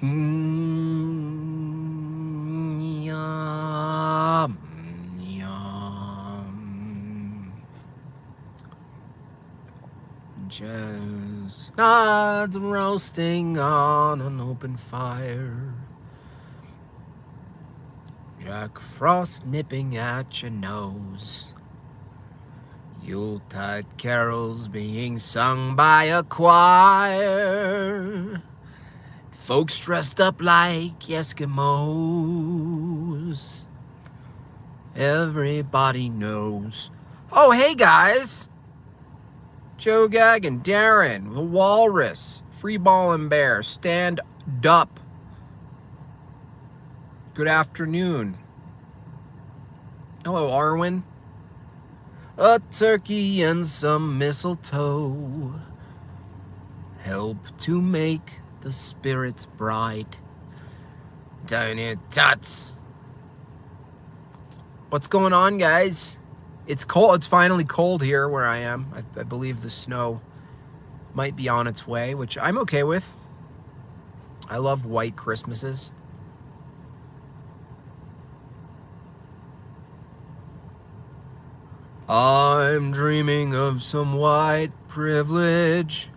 Yum, yum. Chestnuts roasting on an open fire. Jack Frost nipping at your nose. Yuletide carols being sung by a choir. Folks dressed up like Eskimos. Everybody knows. Oh, hey guys! Joe Gag and Darren, the Walrus, Free Ballin' Bear, stand up. Good afternoon. Hello, Arwen. A turkey and some mistletoe help to make the spirits bright. Don't it, Tuts? What's going on, guys? It's cold. It's finally cold here where I am. I believe the snow might be on its way, which I'm okay with. I love white Christmases. I'm dreaming of some white privilege.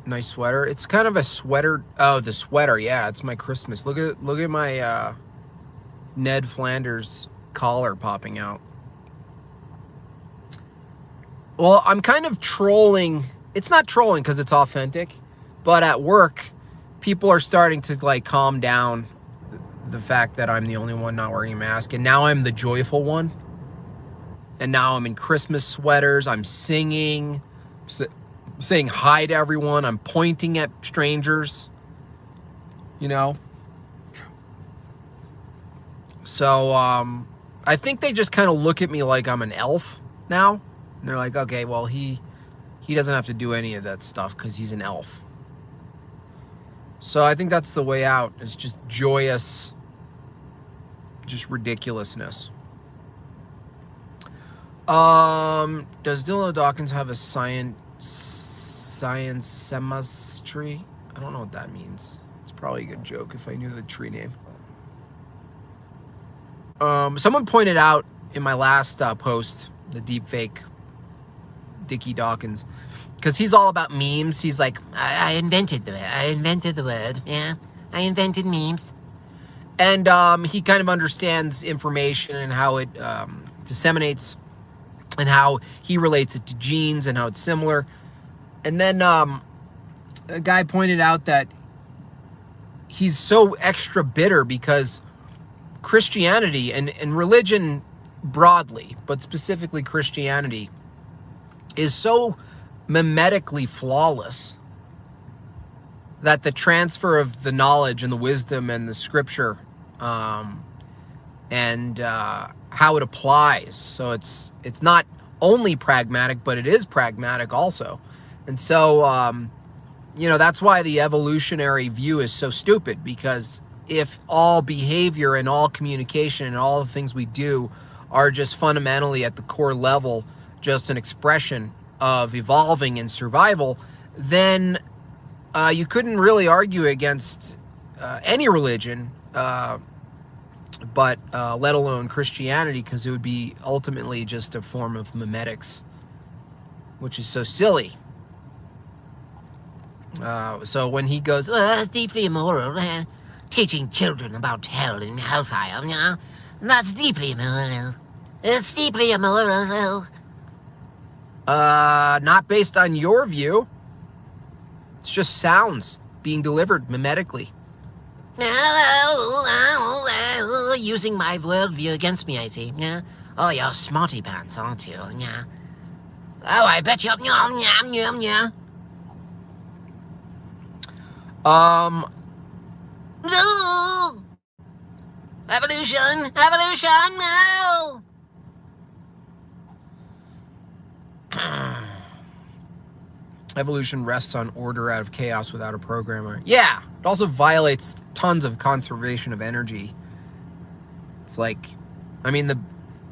Nice sweater. It's kind of a sweater. Oh, the sweater. Yeah, it's my Christmas. Look at my Ned Flanders collar popping out. Well, I'm kind of trolling. It's not trolling because it's authentic, but at work, people are starting to like calm down the fact that I'm the only one not wearing a mask, and now I'm the joyful one. And now I'm in Christmas sweaters. I'm singing, saying hi to everyone. I'm pointing at strangers, you know. So I think they just kind of look at me like I'm an elf now. And they're like, okay, well, he doesn't have to do any of that stuff because he's an elf. So I think that's the way out. It's just joyous, just ridiculousness. Does Dylan Dawkins have a science semestry? I don't know what that means. It's probably a good joke if I knew the tree name. Someone pointed out in my last post, the deepfake Dickie Dawkins, because he's all about memes. He's like, I invented the word. Yeah, I invented memes. And he kind of understands information and how it disseminates and how he relates it to genes and how it's similar. And then a guy pointed out that he's so extra bitter because Christianity and religion broadly, but specifically Christianity, is so mimetically flawless that the transfer of the knowledge and the wisdom and the scripture and how it applies. So it's not only pragmatic, but it is pragmatic also. And so, you know, that's why the evolutionary view is so stupid, because if all behavior and all communication and all the things we do are just fundamentally at the core level just an expression of evolving and survival, then you couldn't really argue against any religion, but let alone Christianity, because it would be ultimately just a form of mimetics, which is so silly. So when he goes, it's deeply immoral, teaching children about hell and hellfire, yeah, that's deeply immoral. It's deeply immoral. Not based on your view. It's just sounds being delivered mimetically. Using my worldview against me, I see. Yeah. Oh, you're smarty pants, aren't you? Yeah. Oh, I bet you're. Yeah. No! Evolution! No! Evolution rests on order out of chaos without a programmer. Yeah! It also violates tons of conservation of energy. It's like, I mean, the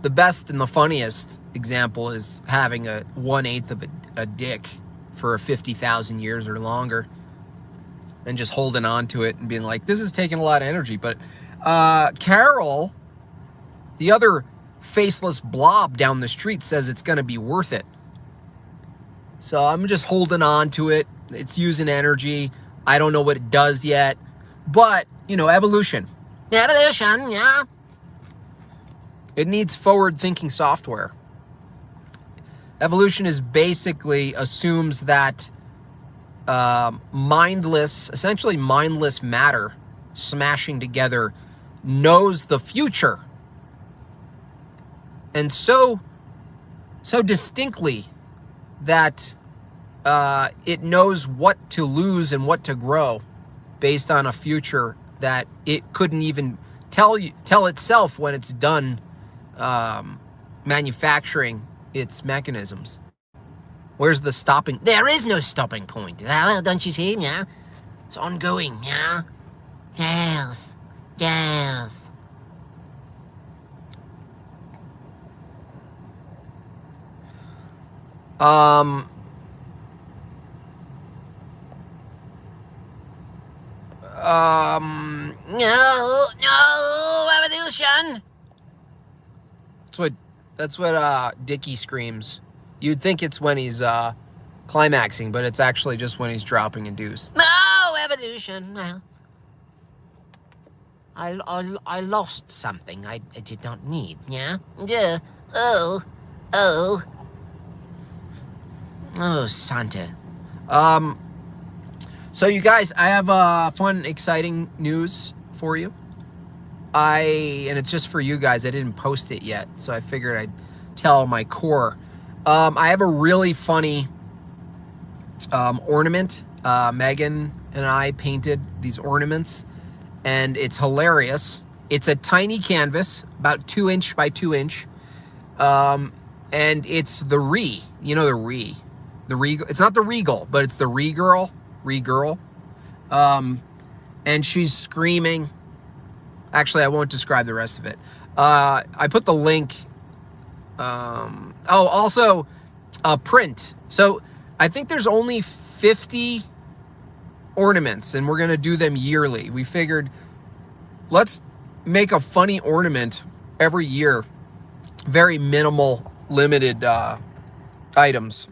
best and the funniest example is having a 1/8 of a dick. for 50,000 years or longer, and just holding on to it and being like, this is taking a lot of energy. But Carol, the other faceless blob down the street, says it's going to be worth it. So I'm just holding on to it. It's using energy. I don't know what it does yet. But, you know, evolution. Evolution, yeah. It needs forward-thinking software. Evolution is basically assumes that essentially mindless matter smashing together knows the future. And so distinctly that it knows what to lose and what to grow based on a future that it couldn't even tell itself when it's done manufacturing its mechanisms. Where's the stopping? There is no stopping point. Don't you see? Yeah, it's ongoing. Yeah, yes, yes. No, evolution. That's what Dickie screams. You'd think it's when he's climaxing, but it's actually just when he's dropping a deuce. No, evolution. Well, I lost something I did not need. Yeah. Yeah. Oh, Santa. So you guys, I have fun, exciting news for you. And it's just for you guys. I didn't post it yet, so I figured I'd tell my core. I have a really funny ornament. Megan and I painted these ornaments, and it's hilarious. It's a tiny canvas, about 2 inch by 2 inch, and it's the Ree. You know the Ree. The Regal. It's not the Regal, but it's the Ree girl. And she's screaming. Actually, I won't describe the rest of it. I put the link. Also a print. So I think there's only 50 ornaments, and we're going to do them yearly. We figured let's make a funny ornament every year. Very minimal, limited items,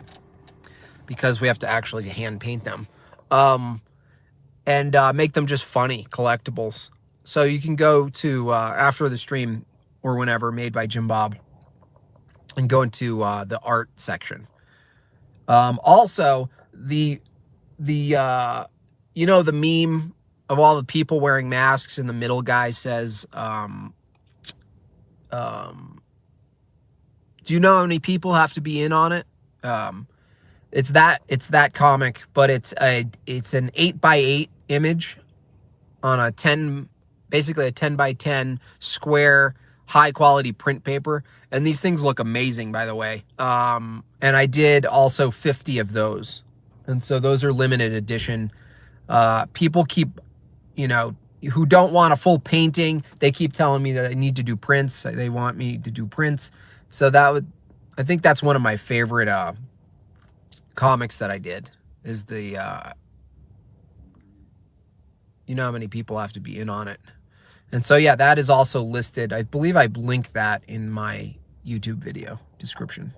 because we have to actually hand paint them. And make them just funny collectibles. So you can go to, after the stream or whenever, Made by Jim Bob, and go into the art section. Also, the you know, the meme of all the people wearing masks, and the middle guy says, do you know how many people have to be in on it? It's that comic, but it's an 8x8 image on a 10 by 10 square high quality print paper, and these things look amazing, by the way. And I did also 50 of those, and so those are limited edition. People keep, you know, who don't want a full painting, they keep telling me that I need to do prints. They want me to do prints, so I think that's one of my favorite comics that I did, is the you know how many people have to be in on it. And so yeah, that is also listed. I believe I linked that in my YouTube video description.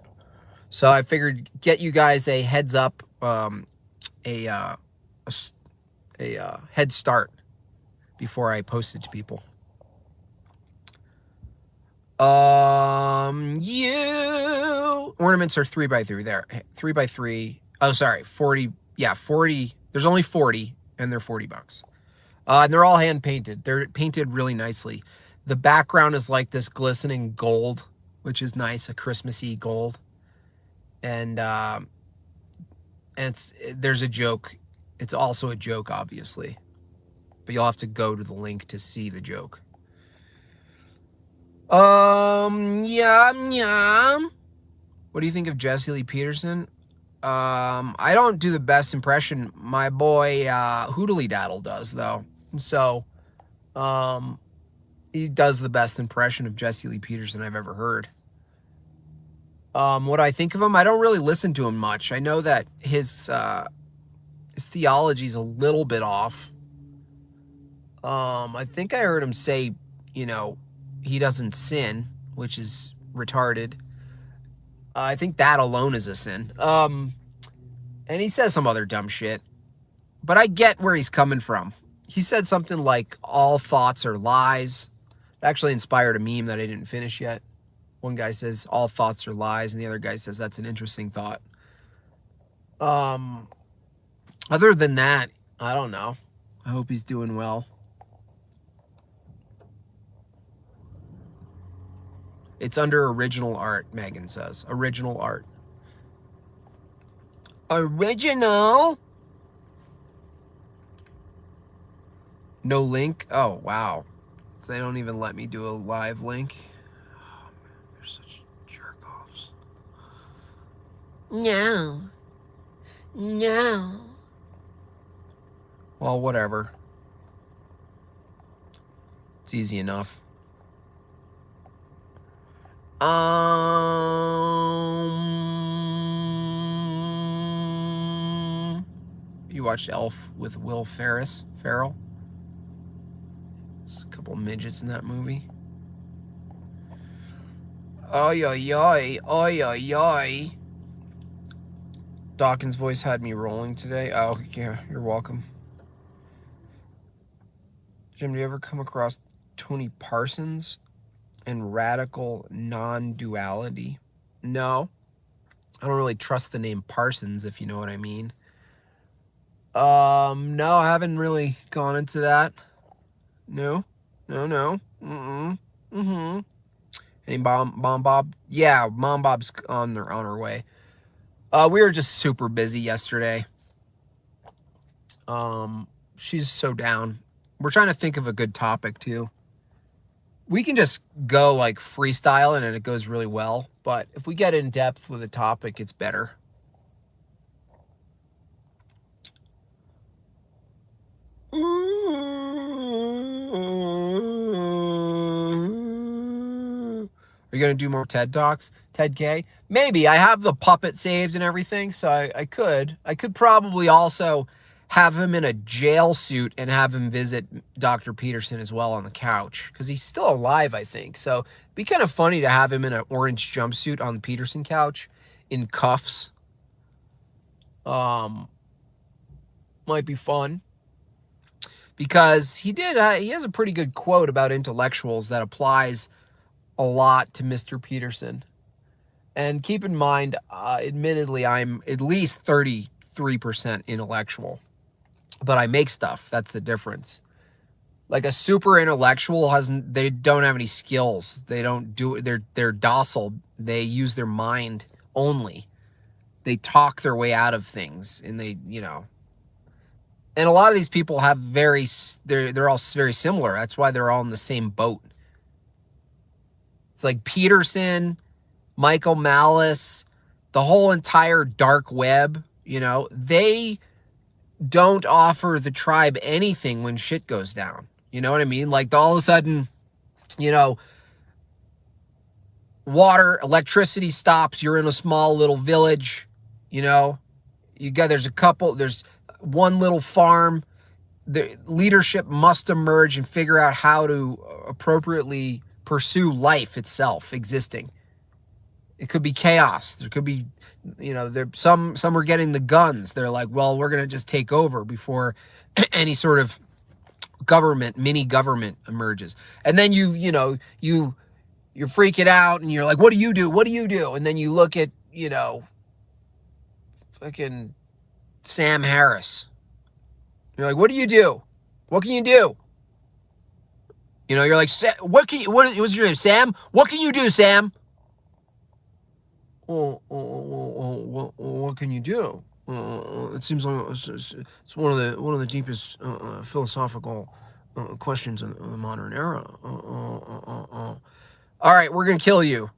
So I figured get you guys a heads up, a head start before I post it to people. Ornaments are 3x3 there. 3x3. Oh, sorry, 40. Yeah, 40. There's only 40, and they're $40. And they're all hand painted. They're painted really nicely. The background is like this glistening gold, which is nice, a Christmassy gold. And there's a joke. It's also a joke, obviously, but you'll have to go to the link to see the joke. Yeah. What do you think of Jesse Lee Peterson? I don't do the best impression. My boy Hoodly Daddle does, though. So he does the best impression of Jesse Lee Peterson I've ever heard. What I think of him, I don't really listen to him much. I know that his theology is a little bit off. I think I heard him say, he doesn't sin, which is retarded. I think that alone is a sin. And he says some other dumb shit. But I get where he's coming from. He said something like, all thoughts are lies. It actually inspired a meme that I didn't finish yet. One guy says, all thoughts are lies, and the other guy says, that's an interesting thought. Other than that, I don't know. I hope he's doing well. It's under original art, Megan says. Original art. Original? No link? Oh, wow. They don't even let me do a live link. Oh, man, they're such jerk-offs. No. No. Well, whatever. It's easy enough. You watched Elf with Will Ferrell? There's a couple midgets in that movie. Oy, oy, oy, oy, oy, oy. Dawkins' voice had me rolling today. Oh, yeah, you're welcome. Jim, do you ever come across Tony Parsons and radical non-duality? No. I don't really trust the name Parsons, if you know what I mean. No, I haven't really gone into that. No. Any Mom Bob? Yeah, Mom Bob's on her way. We were just super busy yesterday. She's so down. We're trying to think of a good topic too. We can just go like freestyle and it goes really well. But if we get in depth with a topic, it's better. Are you going to do more TED Talks? Ted K? Maybe. I have the puppet saved and everything, so I could. I could probably also have him in a jail suit and have him visit Dr. Peterson as well on the couch, because he's still alive, I think. So it'd be kind of funny to have him in an orange jumpsuit on the Peterson couch in cuffs. Might be fun. Because he has a pretty good quote about intellectuals that applies a lot to Mr. Peterson. And keep in mind, admittedly, I'm at least 33% intellectual. But I make stuff. That's the difference. Like a super intellectual they don't have any skills. They don't do it. They're docile. They use their mind only. They talk their way out of things, and and a lot of these people have they're all very similar. That's why they're all in the same boat. It's like Peterson, Michael Malice, the whole entire dark web, they don't offer the tribe anything when shit goes down. You know what I mean? Like all of a sudden, water, electricity stops. You're in a small little village, there's one little farm. The leadership must emerge and figure out how to appropriately pursue life itself existing. It could be chaos. There could be, some are getting the guns. They're like, well, we're going to just take over before any sort of mini government emerges. And then you're freaking out and you're like, what do you do? What do you do? And then you look at, fucking Sam Harris. You're like, what do you do? What can you do? You're like, what's your name, Sam? What can you do, Sam? What can you do? It seems like it's one of the deepest philosophical questions in the modern era. All right, we're gonna kill you.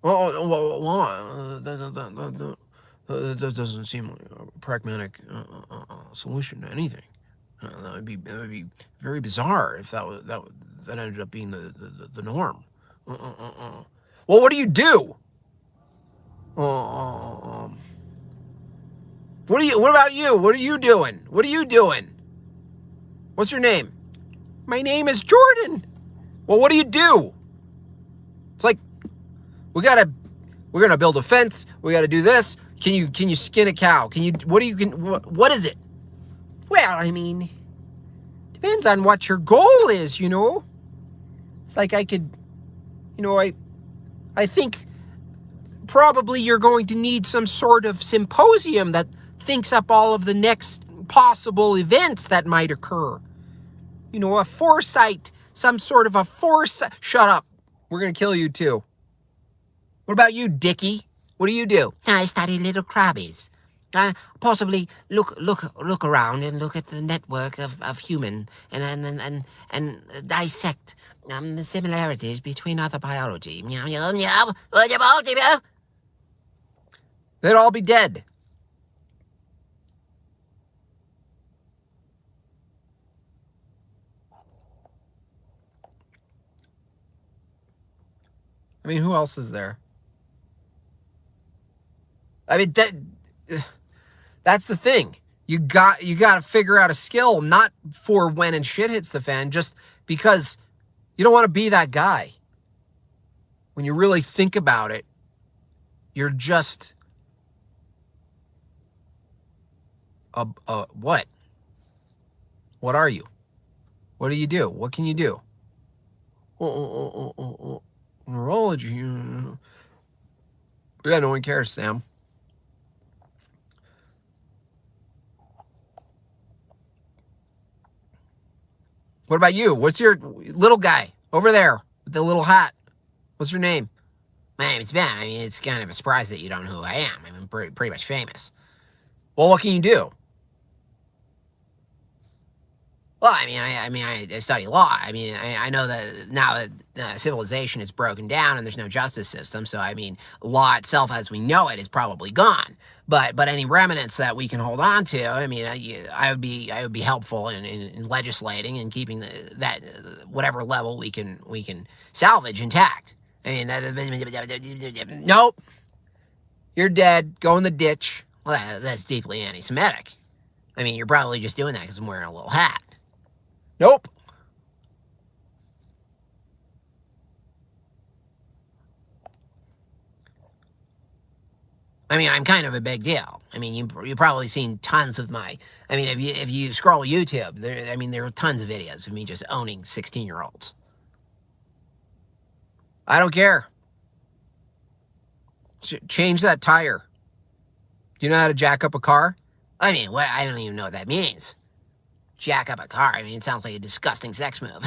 Why? That doesn't seem like a pragmatic solution to anything. That would be very bizarre if that ended up being the norm. Well, what do you do? What about you? What are you doing? What are you doing? What's your name? My name is Jordan. Well, what do you do? It's like, we're gonna build a fence. We gotta do this. Can you skin a cow? What is it? Well, I mean, depends on what your goal is, you know. It's like I could, you know, I think probably you're going to need some sort of symposium that thinks up all of the next possible events that might occur. You know, a foresight, some sort of a foresight. Shut up. We're going to kill you too. What about you, Dickie? What do you do? I study little crabbies. Possibly look around and look at the network of human and dissect the similarities between other biology. They'd all be dead. I mean, who else is there? I mean, that's the thing. You got to figure out a skill, not for when and shit hits the fan, just because you don't want to be that guy. When you really think about it, you're just what? What are you? What do you do? What can you do? Neurology. Yeah, no one cares, Sam. What about you? What's your little guy over there with the little hat? What's your name? My name's Ben. I mean, it's kind of a surprise that you don't know who I am. I'm pretty much famous. Well, what can you do? Well, I mean, I study law. I mean, I know that now that civilization is broken down and there's no justice system. So, I mean, law itself, as we know it, is probably gone. But any remnants that we can hold on to, I mean, I would be helpful in legislating and keeping that whatever level we can salvage intact. I mean, nope, you're dead. Go in the ditch. Well, that's deeply anti-Semitic. I mean, you're probably just doing that because I'm wearing a little hat. Nope. I mean, I'm kind of a big deal. I mean, you've probably seen tons of my. I mean, if you scroll YouTube, there are tons of videos of me just owning 16-year-olds. I don't care. Change that tire. Do you know how to jack up a car? I mean, I don't even know what that means. Jack up a car. I mean, it sounds like a disgusting sex move.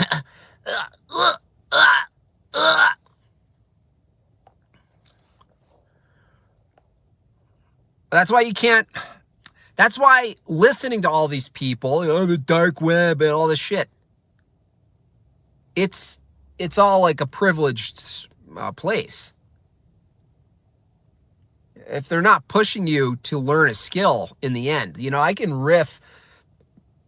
That's why you can't. That's why listening to all these people, you know, the dark web and all this shit, it's all like a privileged place. If they're not pushing you to learn a skill in the end, you know, I can riff,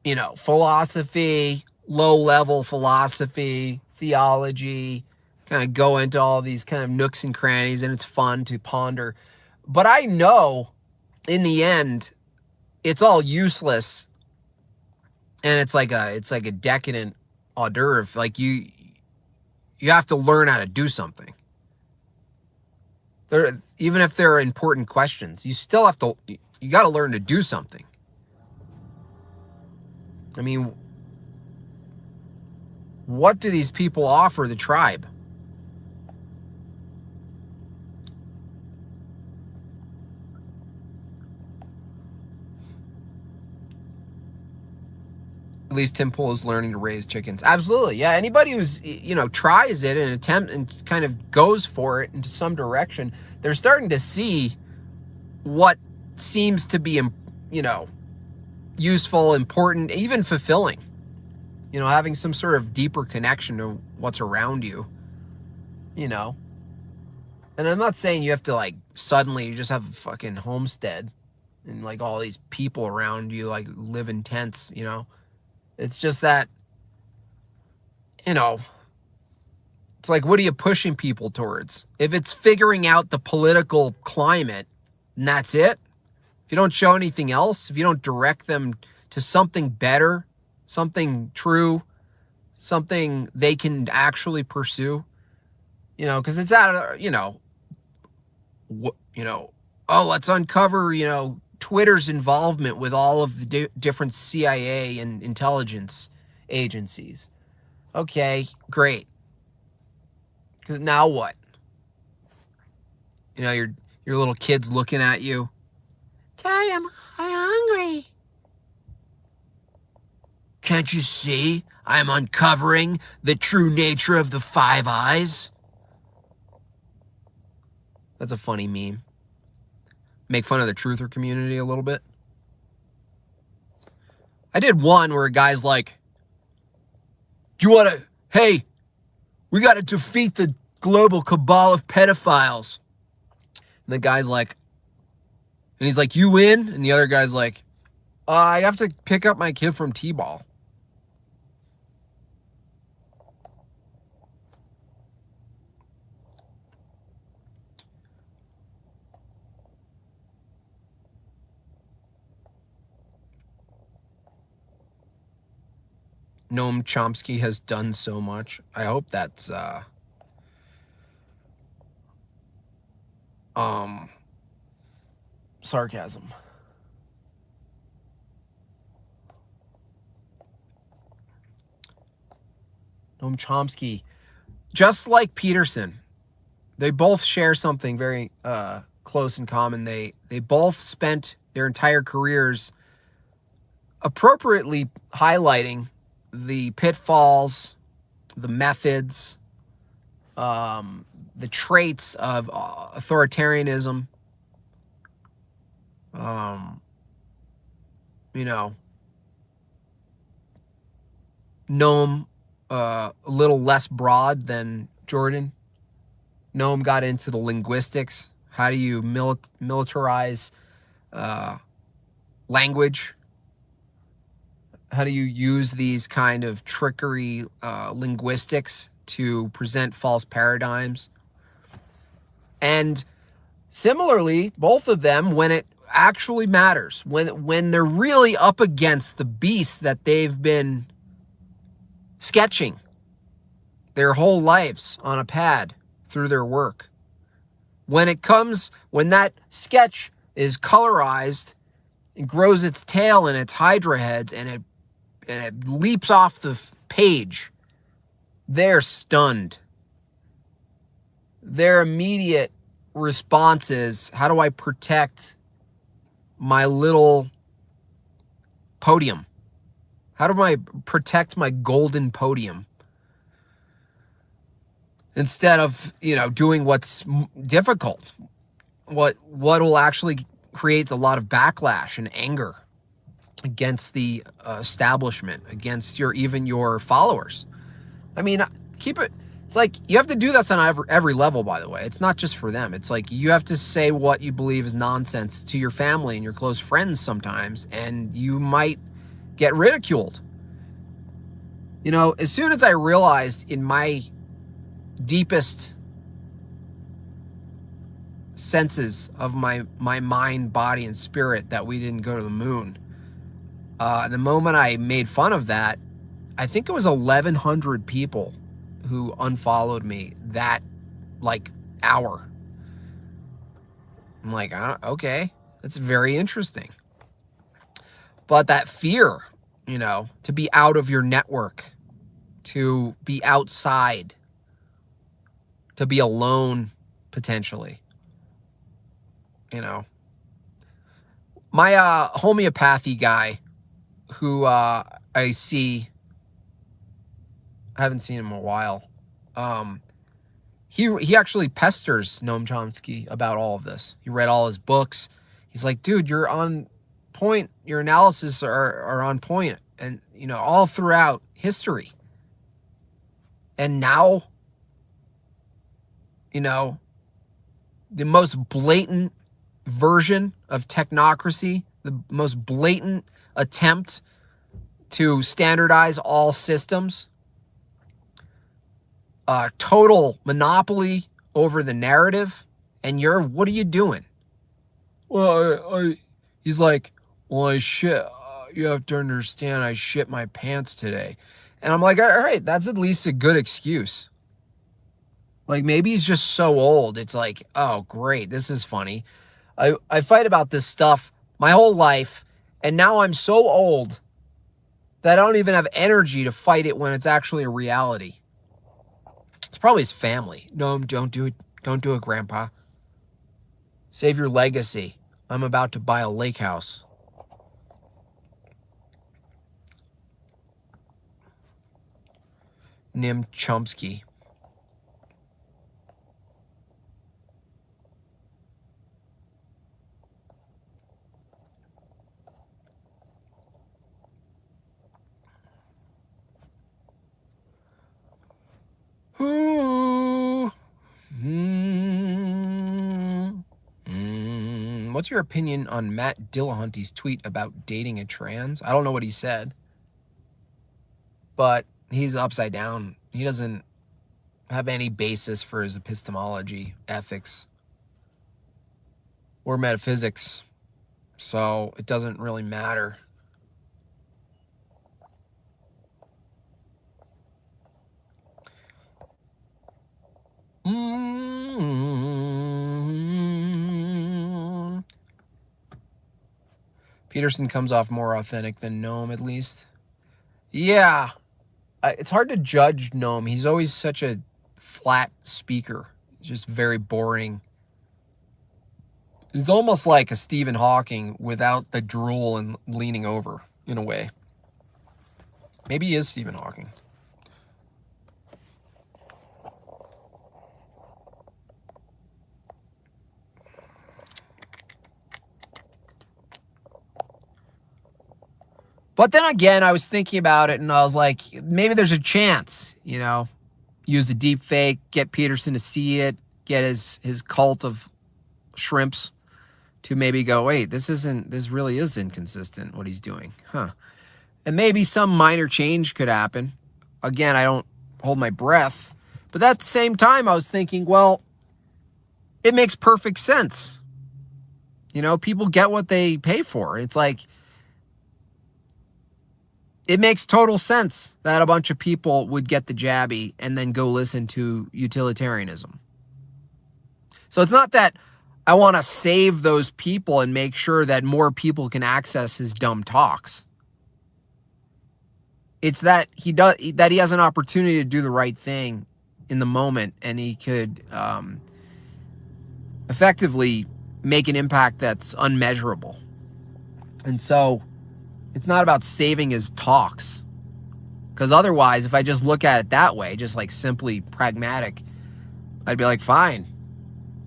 you know, philosophy, low-level philosophy, theology, kind of go into all these kind of nooks and crannies, and it's fun to ponder. But I know in the end, it's all useless, and it's like a decadent hors d'oeuvre. Like you have to learn how to do something. Even if there are important questions, you still have to. You got to learn to do something. I mean, what do these people offer the tribe? At least Tim Pool is learning to raise chickens. Absolutely. Yeah. Anybody who's, you know, tries it and attempt and kind of goes for it into some direction, they're starting to see what seems to be, you know, useful, important, even fulfilling. You know, having some sort of deeper connection to what's around you, you know. And I'm not saying you have to, like, suddenly you just have a fucking homestead and, like, all these people around you, like, live in tents, you know. It's just that, you know, It's like, what are you pushing people towards? If it's figuring out the political climate, and that's it, if you don't show anything else, if you don't direct them to something better, something true, something they can actually pursue, because it's out of, oh, let's uncover, Twitter's involvement with all of the different CIA and intelligence agencies. Okay, great. Because now what? Your little kid's looking at you. Daddy, I'm hungry. Can't you see? I'm uncovering the true nature of the Five Eyes. That's a funny meme. Make fun of the truther community a little bit. I did one where a guy's like, hey, we got to defeat the global cabal of pedophiles. And the guy's like, and he's like, you win? And the other guy's like, I have to pick up my kid from T-ball. Noam Chomsky has done so much. I hope that's sarcasm. Noam Chomsky, just like Peterson, they both share something very close in common. They both spent their entire careers appropriately highlighting the pitfalls, the methods, the traits of authoritarianism. Noam a little less broad than Jordan. Noam got into the linguistics. How do you militarize language? How do you use these kind of trickery linguistics to present false paradigms? And similarly, both of them, when it actually matters, when they're really up against the beast that they've been sketching their whole lives on a pad through their work, when that sketch is colorized and grows its tail and its hydra heads and it leaps off the page, they're stunned. Their immediate response is, how do I protect my little podium? How do I protect my golden podium? Instead of, doing what's difficult, what will actually create a lot of backlash and anger against the establishment, against your followers. I mean, keep it. It's like you have to do this on every level, by the way. It's not just for them. It's like you have to say what you believe is nonsense to your family and your close friends sometimes, and you might get ridiculed. As soon as I realized in my deepest senses of my mind, body, and spirit that we didn't go to the moon, the moment I made fun of that, I think it was 1,100 people who unfollowed me that hour. I'm like, okay, that's very interesting. But that fear, to be out of your network, to be outside, to be alone potentially, my homeopathy guy who I see, I haven't seen him in a while. He actually pesters Noam Chomsky about all of this. He read all his books. He's like, dude, you're on point. Your analysis are on point, and all throughout history. And now, the most blatant version of technocracy, the most blatant attempt to standardize all systems, total monopoly over the narrative, and what are you doing? Well, he's like, well, I shit. You have to understand, I shit my pants today. And I'm like, all right, that's at least a good excuse. Like, maybe he's just so old. It's like, oh, great, this is funny. I fight about this stuff my whole life, and now I'm so old that I don't even have energy to fight it when it's actually a reality. It's probably his family. No, don't do it. Don't do it, Grandpa. Save your legacy. I'm about to buy a lake house. Nim Chomsky. What's your opinion on Matt Dillahunty's tweet about dating a trans? I don't know what he said, but he's upside down. He doesn't have any basis for his epistemology, ethics, or metaphysics, so it doesn't really matter. Peterson comes off more authentic than Noam, at least. Yeah. It's hard to judge Noam. He's always such a flat speaker. He's just very boring. He's almost like a Stephen Hawking without the drool and leaning over, in a way. Maybe he is Stephen Hawking. But then again, I was thinking about it, and I was like, maybe there's a chance, use a deep fake, get Peterson to see it, get his cult of shrimps to maybe go, wait, this really is inconsistent, what he's doing. Huh. And maybe some minor change could happen. Again, I don't hold my breath. But at the same time, I was thinking, well, it makes perfect sense. People get what they pay for. It's like, it makes total sense that a bunch of people would get the jabby and then go listen to utilitarianism. So it's not that I want to save those people and make sure that more people can access his dumb talks. It's that he has an opportunity to do the right thing in the moment, and he could effectively make an impact that's unmeasurable. And so it's not about saving his talks, because otherwise, if I just look at it that way, just like simply pragmatic, I'd be like, fine,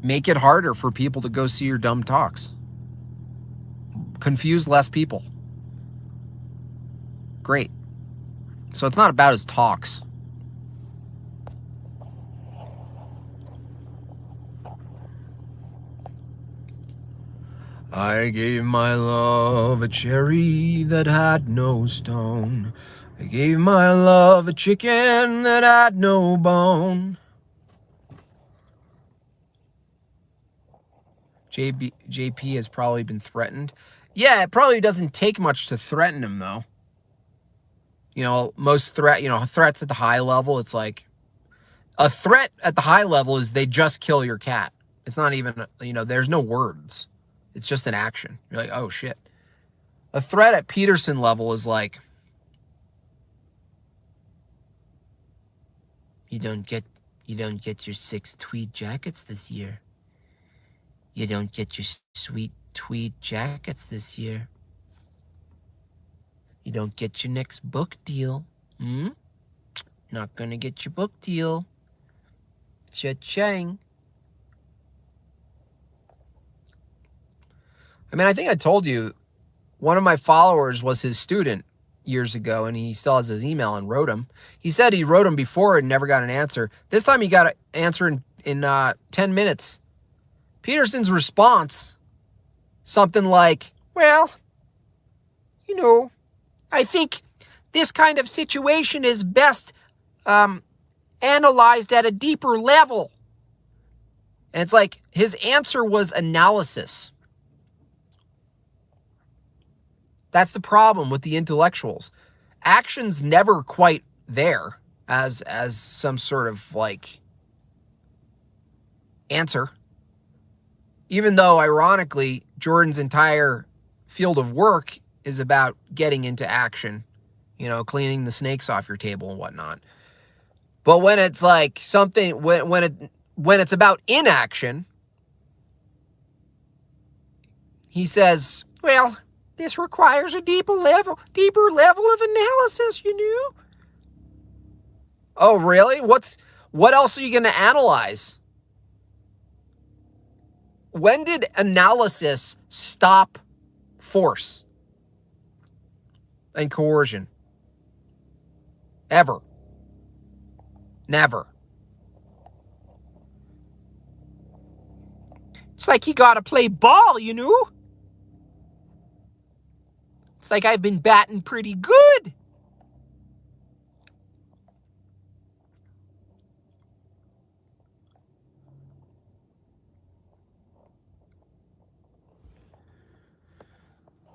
make it harder for people to go see your dumb talks. Confuse less people. Great. So it's not about his talks. I gave my love a cherry that had no stone. I gave my love a chicken that had no bone. JP has probably been threatened. Yeah, it probably doesn't take much to threaten him, though. Most threats at the high level, it's like a threat at the high level is they just kill your cat. It's not even, there's no words. It's just an action. You're like, oh shit. A threat at Peterson level is like, you don't get your 6 tweed jackets this year. You don't get your sweet tweed jackets this year. You don't get your next book deal. Not gonna get your book deal. Cha-ching. I think I told you, one of my followers was his student years ago, and he still has his email and wrote him. He said he wrote him before and never got an answer. This time he got an answer in 10 minutes. Peterson's response, something like, well, I think this kind of situation is best analyzed at a deeper level. And it's like his answer was analysis. That's the problem with the intellectuals. Action's never quite there as some sort of like answer. Even though, ironically, Jordan's entire field of work is about getting into action, cleaning the snakes off your table and whatnot. But when it's like something, when it's about inaction, he says, well, this requires a deeper level of analysis, Oh, really? What else are you going to analyze? When did analysis stop force and coercion? Ever. Never. It's like you gotta play ball, It's like I've been batting pretty good.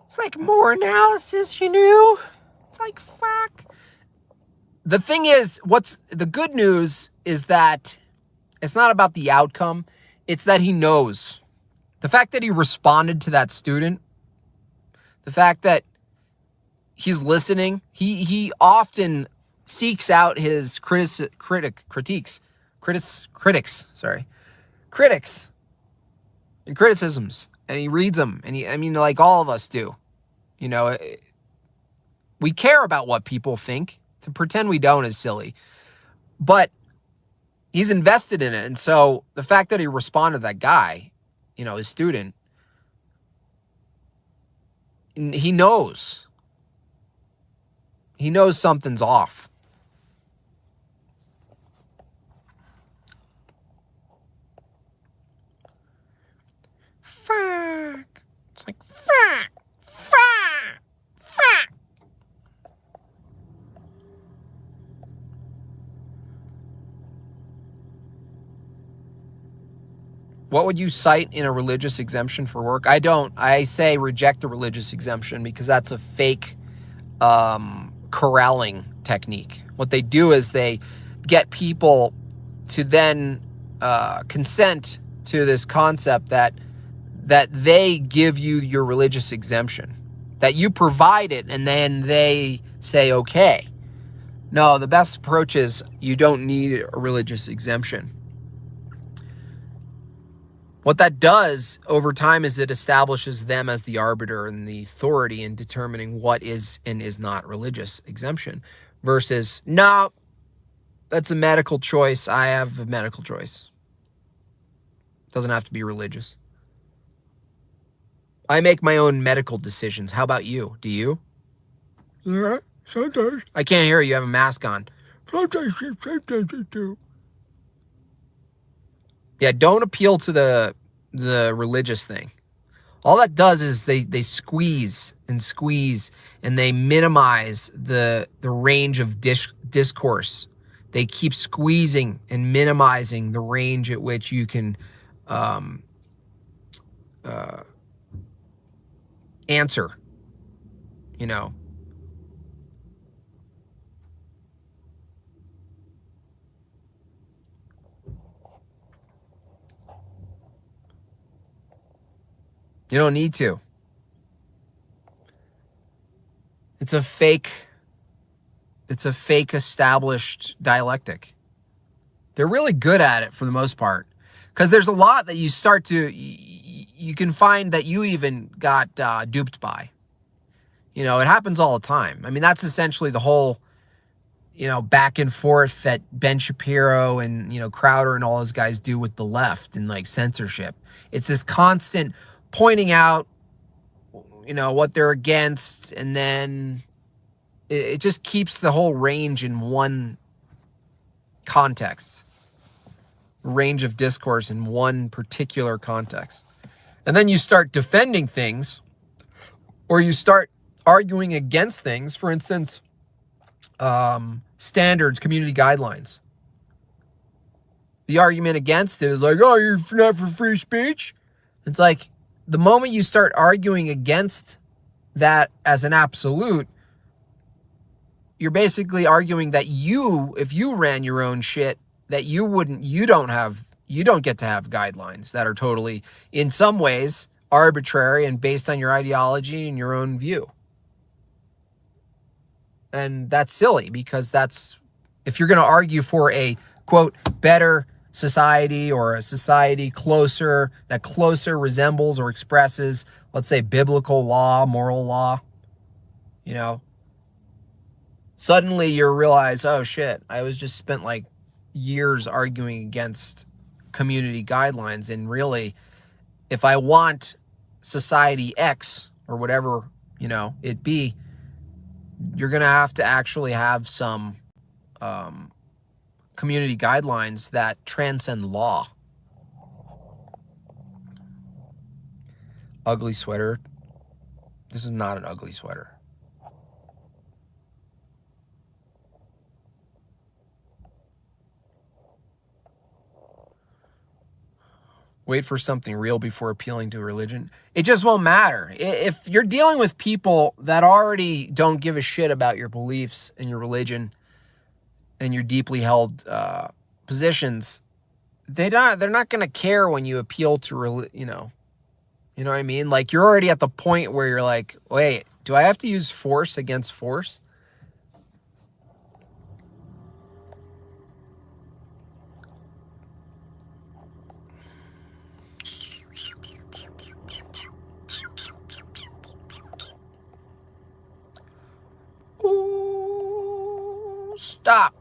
It's like more analysis, It's like, fuck. The thing is, the good news is that it's not about the outcome. It's that he knows. The fact that he responded to that student, the fact that he's listening, he often seeks out his critics and criticisms, and he reads them, and like all of us do. We care about what people think. To pretend we don't is silly. But he's invested in it. And so the fact that he responded to that guy, his student, he knows. He knows something's off. Fuck. It's like, fuck. What would you cite in a religious exemption for work? I don't. I say reject the religious exemption because that's a fake corralling technique. What they do is they get people to then consent to this concept that they give you your religious exemption, that you provide it, and then they say, okay. No, the best approach is you don't need a religious exemption. What that does over time is it establishes them as the arbiter and the authority in determining what is and is not religious exemption versus, no, that's a medical choice. I have a medical choice. Doesn't have to be religious. I make my own medical decisions. How about you? Do you? Yeah, sometimes. I can't hear you. You have a mask on. Sometimes I do. Yeah, don't appeal to the religious thing. All that does is they squeeze and they minimize the range of discourse. They keep squeezing and minimizing the range at which you can answer, You don't need to. It's a fake established dialectic. They're really good at it for the most part. Because there's a lot that you can find that you even got duped by. It happens all the time. I mean, that's essentially the whole, back and forth that Ben Shapiro and, Crowder and all those guys do with the left and like censorship. It's this constant pointing out, what they're against, and then it just keeps the whole range in one context, range of discourse in one particular context. And then you start defending things, or you start arguing against things. For instance, standards, community guidelines. The argument against it is like, oh, you're not for free speech. It's like the moment you start arguing against that as an absolute, you're basically arguing that if you ran your own shit, that you don't get to have guidelines that are totally, in some ways, arbitrary and based on your ideology and your own view. And that's silly, because if you're going to argue for a, quote, better society, or a society that closer resembles or expresses, let's say, biblical law, moral law, suddenly you realize, oh shit, I was just spent like years arguing against community guidelines. And really, if I want society X or whatever, it be, you're going to have to actually have some community guidelines that transcend law. Ugly sweater. This is not an ugly sweater. Wait for something real before appealing to religion. It just won't matter. If you're dealing with people that already don't give a shit about your beliefs and your religion and your deeply held positions, they're not going to care when you appeal to, you know what I mean? Like, you're already at the point where you're like, wait, do I have to use force against force? Ooh, stop.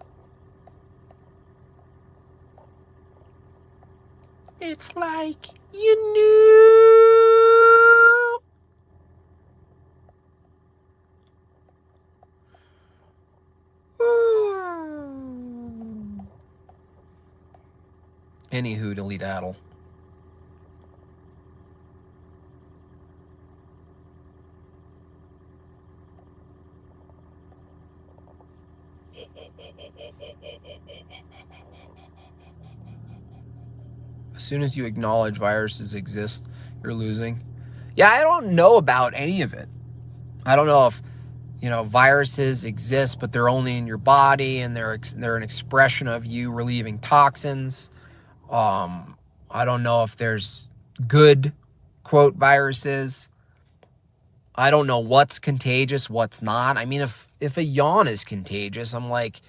It's like you knew. Ooh. Anywho, delete Adel. As soon as you acknowledge viruses exist, you're losing. Yeah, I don't know about any of it. I don't know if, viruses exist, but they're only in your body and they're an expression of you relieving toxins. I don't know if there's good, quote, viruses. I don't know what's contagious, what's not. I mean, if a yawn is contagious, I'm like,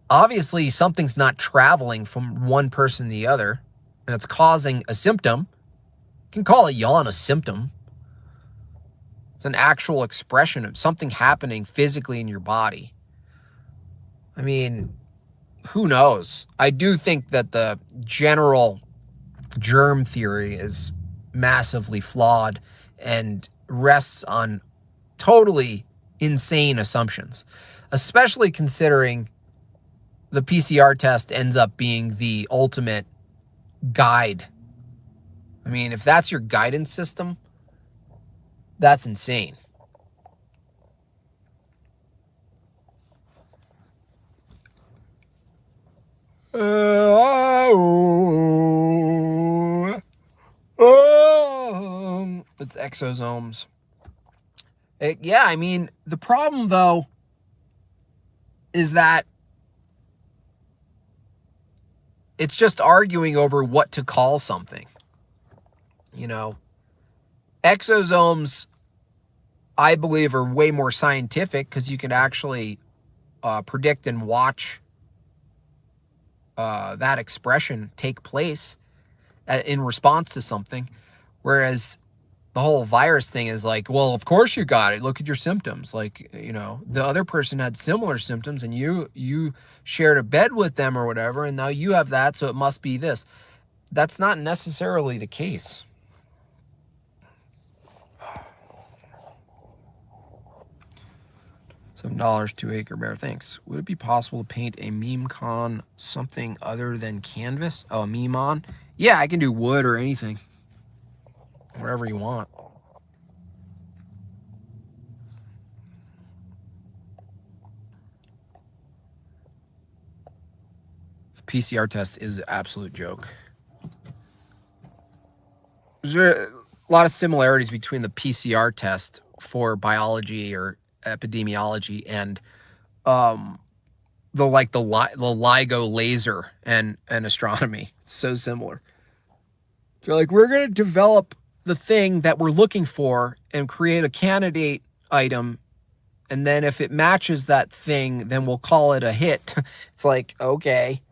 obviously something's not traveling from one person to the other, and it's causing a symptom. You can call a yawn a symptom. It's an actual expression of something happening physically in your body. I mean, who knows? I do think that the general germ theory is massively flawed and rests on totally insane assumptions, especially considering the PCR test ends up being the ultimate guide. I mean, if that's your guidance system, that's insane. It's exosomes. Yeah, I mean, the problem, though, is that it's just arguing over what to call something. Exosomes, I believe, are way more scientific because you can actually predict and watch that expression take place in response to something. Whereas the whole virus thing is like, well, of course you got it. Look at your symptoms. Like, the other person had similar symptoms and you shared a bed with them or whatever, and now you have that, so it must be this. That's not necessarily the case. $7 to Acre Bear, thanks. Would it be possible to paint a meme con something other than canvas? Oh, a meme on? Yeah, I can do wood or anything. Whatever you want. PCR test is an absolute joke. There's a lot of similarities between the PCR test for biology or epidemiology and the LIGO laser and astronomy. It's so similar. They're like, we're going to develop the thing that we're looking for and create a candidate item, and then if it matches that thing, then we'll call it a hit. It's like, okay,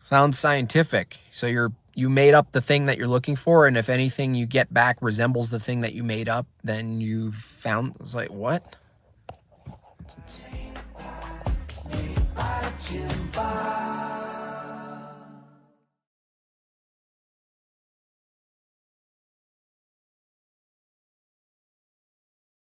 sounds scientific. So you made up the thing that you're looking for, and if anything you get back resembles the thing that you made up, then you've found. It's like, what?